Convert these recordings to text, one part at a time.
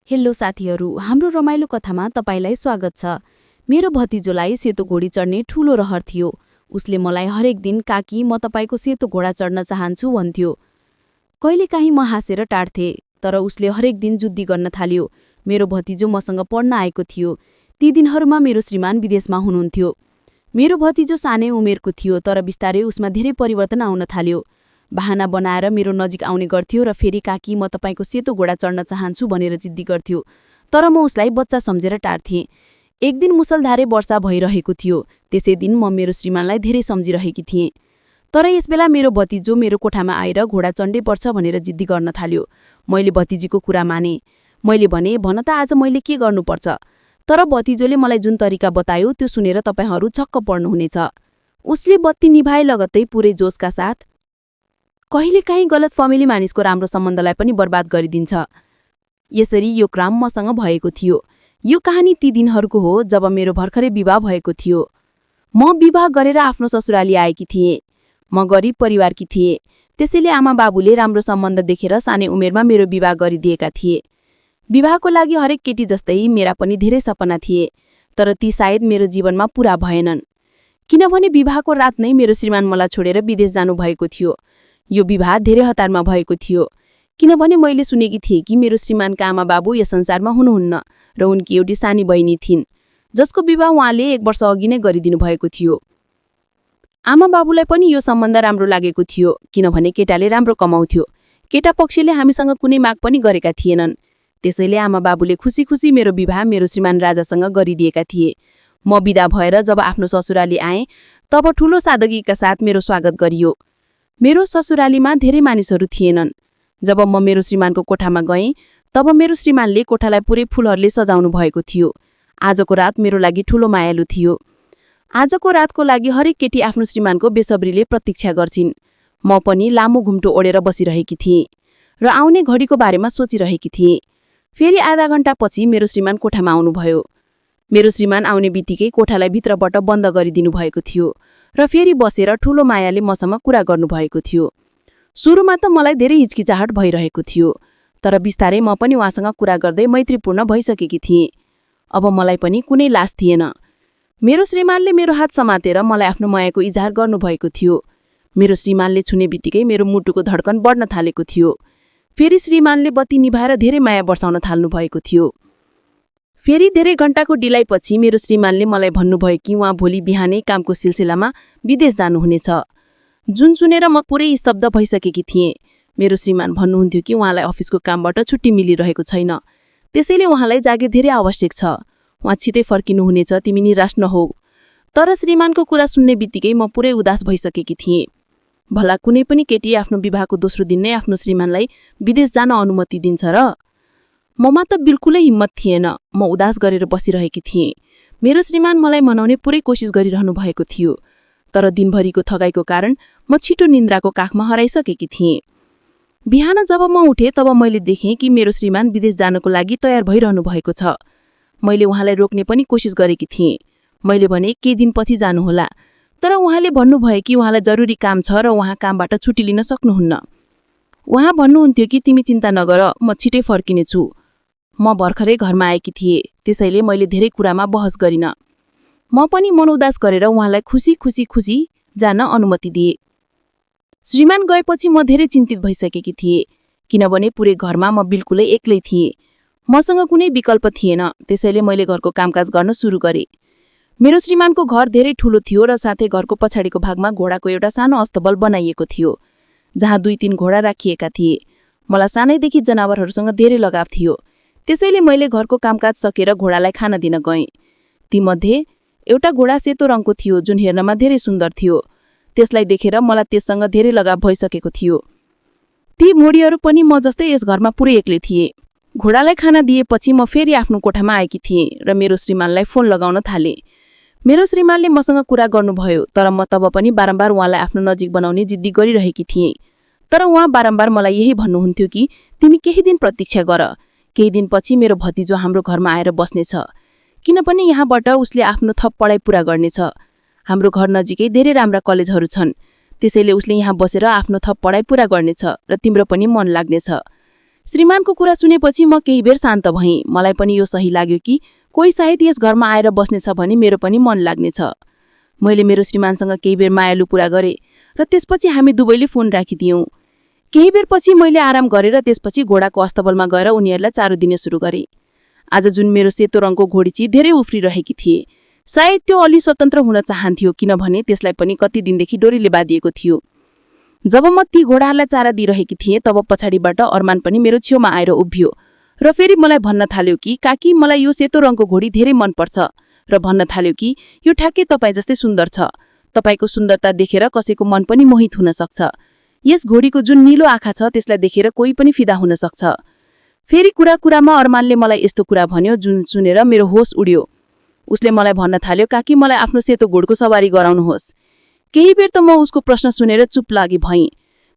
Hello साथीहरू, हाम्रो रमाइलो कथामा तपाईलाई स्वागत छ। मेरो भतिजोलाई सेतो घोडी चढ्ने ठूलो रहर थियो। उसले मलाई हरेक दिन काकी म तपाईको सेतो घोडा चढ्न चाहन्छु भन्थ्यो। कहिलेकाहीँ म हाँसेर टाढ्थे, तर उसले हरेक दिन जुद्दी गर्न थाल्यो। मेरो भतिजो मसँग पढ्न आएको थियो। ती दिनहरूमा मेरो श्रीमान विदेशमा हुनुहुन्थ्यो। मेरो भतिजो सानै उमेरको थियो, तर बिस्तारै उसमा धेरै परिवर्तन आउन थाल्यो। बहाना बनाएर मेरो नजिक आउने गर्थ्यो र फेरि काकी म तपाईको सेतो घोडा चढ्न चाहन्छु भनेर जिद्दी गर्थ्यो। तर म उसलाई बच्चा सम्झेर टाढ्थेँ। एक दिन मुसलधारे वर्षा भइरहेको थियो। त्यसै दिन म मेरो श्रीमानलाई धेरै सम्झिरहेकी थिएँ। तर यसबेला मेरो भतिजो मेरो कोठामा आएर घोडा चढ्नै पर्छ भनेर जिद्दी गर्न थाल्यो। मैले भतिजीको कुरा माने। मैले भने, भन त आज मैले के गर्नुपर्छ? तर भतिजोले मलाई जुन तरिका बतायो त्यो सुनेर तपाईहरू छक्क पर्नुहुनेछ। उसले बत्ती निभाए लगत्तै पुरै जोसका साथ, कहिलेकाहीँ गलतफहमीले मानिसको राम्रो सम्बन्धलाई पनि बर्बाद गरिदिन्छ। यसरी यो क्रम मसँग भएको थियो। यो कहानी ती दिनहरूको हो जब मेरो भर्खरै विवाह भएको थियो। म विवाह गरेर आफ्नो ससुराली आएकी थिएँ। म गरिब परिवारकी थिएँ। त्यसैले आमा बाबुले राम्रो सम्बन्ध देखेर सानै उमेरमा मेरो विवाह गरिदिएका थिए। विवाहको लागि हरेक केटी जस्तै मेरा पनि धेरै सपना थिए, तर ती सायद मेरो जीवनमा पूरा भएनन्। किनभने विवाहको रात नै मेरो श्रीमान मलाई छोडेर विदेश जानुभएको थियो। यो विवाह धेरै हतारमा भएको थियो, किनभने मैले सुनेकी थिएँ कि मेरो श्रीमानका आमा बाबु यस संसारमा हुनुहुन्न र उनकी एउटी सानी बहिनी थिइन्, जसको विवाह उहाँले 1 वर्ष अघि नै गरिदिनु भएको थियो। आमा बाबुलाई पनि यो सम्बन्ध राम्रो लागेको थियो, किनभने केटाले राम्रो कमाउँथ्यो। केटा पक्षले हामीसँग कुनै माग पनि गरेका थिएनन्। त्यसैले आमा बाबुले खुसी खुसी मेरो विवाह मेरो श्रीमान राजासँग गरिदिएका थिए। म बिदा भएर जब आफ्नो ससुराली आएँ, तब ठूलो सादगीका साथ मेरो स्वागत गरियो। मेरो ससुरालीमा धेरै मानिसहरू थिएनन्। जब म मेरो श्रीमानको कोठामा गएँ, तब मेरो श्रीमानले कोठालाई पुरै फूलहरूले सजाउनु भएको थियो। आजको रात मेरो लागि ठूलो मायालु थियो। आजको रातको लागि हरेक केटी आफ्नो श्रीमानको बेसब्रीले प्रतीक्षा गर्छिन्। म पनि लामो घुम्टो ओढेर बसिरहेकी थिएँ र आउने घडीको बारेमा सोचिरहेकी थिएँ। फेरि आधा घण्टा पछि मेरो श्रीमान कोठामा आउनुभयो। मेरो श्रीमान आउने बित्तिकै कोठालाई भित्रबाट बन्द गरिदिनु भएको थियो र फेरि बसेर ठूलो मायाले मसँग कुरा गर्नुभएको थियो। सुरुमा त मलाई धेरै हिचकिचाहट भइरहेको थियो, तर बिस्तारै म पनि उहाँसँग कुरा गर्दै मैत्रीपूर्ण भइसकेकी थिएँ। अब मलाई पनि कुनै लाज थिएन। मेरो श्रीमानले मेरो हात समातेर मलाई आफ्नो मायाको इजहार गर्नुभएको थियो। मेरो श्रीमानले छुने बित्तिकै मेरो मुटुको धड्कन बढ्न थालेको थियो। फेरि श्रीमानले बत्ती निभाएर धेरै माया बर्साउन थाल्नु भएको थियो। फेरि धेरै घण्टाको ढिलाइपछि मेरो श्रीमानले मलाई भन्नुभयो कि उहाँ भोलि बिहानै कामको सिलसिलामा विदेश जानुहुनेछ। जुन सुनेर म पुरै स्तब्ध भइसकेकी थिएँ। मेरो श्रीमान भन्नुहुन्थ्यो कि उहाँलाई अफिसको कामबाट छुट्टी मिलिरहेको छैन, त्यसैले उहाँलाई जागिर धेरै आवश्यक छ। उहाँ छिटै फर्किनुहुनेछ, तिमी निराश नहो। तर श्रीमानको कुरा सुन्ने बित्तिकै म पुरै उदास भइसकेकी थिएँ। भला कुनै पनि केटी आफ्नो विवाहको दोस्रो दिन नै आफ्नो श्रीमानलाई विदेश जान अनुमति दिन्छ र? ममा त बिल्कुलै हिम्मत थिएन। म उदास गरेर बसिरहेकी थिएँ। मेरो श्रीमान मलाई मनाउने पुरै कोसिस गरिरहनु भएको थियो, तर दिनभरिको थकाइको कारण म छिटो निन्द्राको काखमा हराइसकेकी थिएँ। बिहान जब म उठेँ तब मैले देखेँ कि मेरो श्रीमान विदेश जानको लागि तयार भइरहनु भएको छ। मैले उहाँलाई रोक्ने पनि कोसिस गरेकी थिएँ। मैले भने केही दिनपछि जानुहोला, तर उहाँले भन्नुभयो कि उहाँलाई जरुरी काम छ र उहाँ कामबाट छुट्टी लिन सक्नुहुन्न। उहाँ भन्नुहुन्थ्यो कि तिमी चिन्ता नगर, म छिटै फर्किनेछु। म भर्खरै घरमा आएकी थिएँ, त्यसैले मैले धेरै कुरामा बहस गरिन। म पनि मन उदास गरेर उहाँलाई खुसी जान अनुमति दिए। श्रीमान गएपछि म धेरै चिन्तित भइसकेकी थिएँ, किनभने पुरै घरमा म बिल्कुलै एक्लै थिएँ। मसँग कुनै विकल्प थिएन, त्यसैले मैले घरको कामकाज गर्न सुरु गरेँ। मेरो श्रीमानको घर धेरै ठूलो थियो र साथै घरको पछाडिको भागमा घोडाको एउटा सानो अस्तबल बनाइएको थियो, जहाँ 2-3 घोडा राखिएका थिए। मलाई सानैदेखि जनावरहरूसँग धेरै लगाव थियो, त्यसैले मैले घरको कामकाज सकेर घोडालाई खाना दिन गएँ। तीमध्ये एउटा घोडा सेतो रङको थियो, जुन हेर्नमा धेरै सुन्दर थियो। त्यसलाई देखेर मलाई त्यससँग धेरै लगाव भइसकेको थियो। ती मोडीहरू पनि म जस्तै यस घरमा पुरै एक्लै थिए। घोडालाई खाना दिएपछि म फेरि आफ्नो कोठामा आएकी थिएँ र मेरो श्रीमानलाई फोन लगाउन थालेँ। मेरो श्रीमानले मसँग कुरा गर्नुभयो, तर म तब पनि बारम्बार उहाँलाई आफ्नो नजिक बनाउने जिद्दी गरिरहेकी थिएँ। तर उहाँ बारम्बार मलाई यही भन्नुहुन्थ्यो कि तिमी केही दिन प्रतीक्षा गर, केही दिनपछि मेरो भतिजो हाम्रो घरमा आएर बस्नेछ, किनभने यहाँबाट उसले आफ्नो थप पढाइ पूरा गर्नेछ। हाम्रो घर नजिकै धेरै राम्रा कलेजहरू छन्, त्यसैले उसले यहाँ बसेर आफ्नो थप पढाइ पूरा गर्नेछ र तिम्रो पनि मन लाग्नेछ। श्रीमानको कुरा सुनेपछि म केही बेर शान्त भएँ। मलाई पनि यो सही लाग्यो कि कोही सायद यस घरमा आएर बस्नेछ भने मेरो पनि मन लाग्नेछ। मैले मेरो श्रीमानसँग केही बेर मायालु कुरा गरेँ र त्यसपछि हामी दुवैले फोन राखिदियौँ। केही बेरपछि मैले आराम गरेर त्यसपछि घोडाको अस्तबलमा गएर उनीहरूलाई चारो दिने सुरु गरेँ। आज जुन मेरो सेतो रङको घोडी धेरै उफ्रिरहेकी थिए। सायद त्यो अलि स्वतन्त्र हुन चाहन्थ्यो, किनभने त्यसलाई पनि कति दिनदेखि डोरीले बाँधिएको थियो। जब म ती घोडाहरूलाई चारा दिइरहेकी थिएँ तब पछाडिबाट अरमान पनि मेरो छेउमा आएर उभियो र फेरि मलाई भन्न थाल्यो कि काकी, मलाई यो सेतो रङको घोडी धेरै मनपर्छ र भन्न थाल्यो कि यो ठ्याक्कै तपाईँ जस्तै सुन्दर छ। तपाईँको सुन्दरता देखेर कसैको मन पनि मोहित हुन सक्छ। यस घोडीको जुन नीलो आँखा छ त्यसलाई देखेर कोही पनि फिदा हुन सक्छ। फेरि कुरामा अरमानले मलाई यस्तो कुरा भन्यो जुन सुनेर मेरो होस उड्यो। उसले मलाई भन्न थाल्यो, काकी, मलाई आफ्नो सेतो घोडको सवारी गराउनुहोस्। केही बेर त म उसको प्रश्न सुनेर चुप लागि भएँ।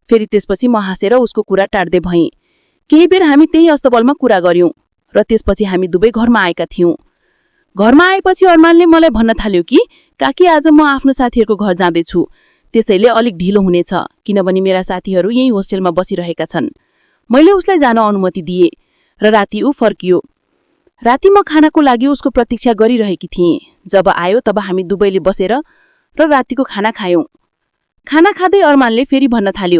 फेरि त्यसपछि म हाँसेर उसको कुरा टार्दै भएँ। केही बेर हामी त्यही अस्तबलमा कुरा गर्यौं र त्यसपछि हामी दुवै घरमा आएका थियौं। घरमा आएपछि अरमानले मलाई भन्न थाल्यो कि काकी, आज म आफ्नो साथीहरूको घर जाँदैछु, त्यसैले अलिक ढिलो हुनेछ किनभने मेरा साथीहरू यही होस्टेलमा बसिरहेका छन्। मैले उसलाई जान अनुमति दिए र राति ऊ फर्कियो। राति म खानाको लागि उसको प्रतीक्षा गरिरहेकी थिएँ। जब आयो तब हामी दुवैले बसेर र रातिको खाना खायौं। खाना खाँदै अरमानले फेरि भन्न थाल्यो,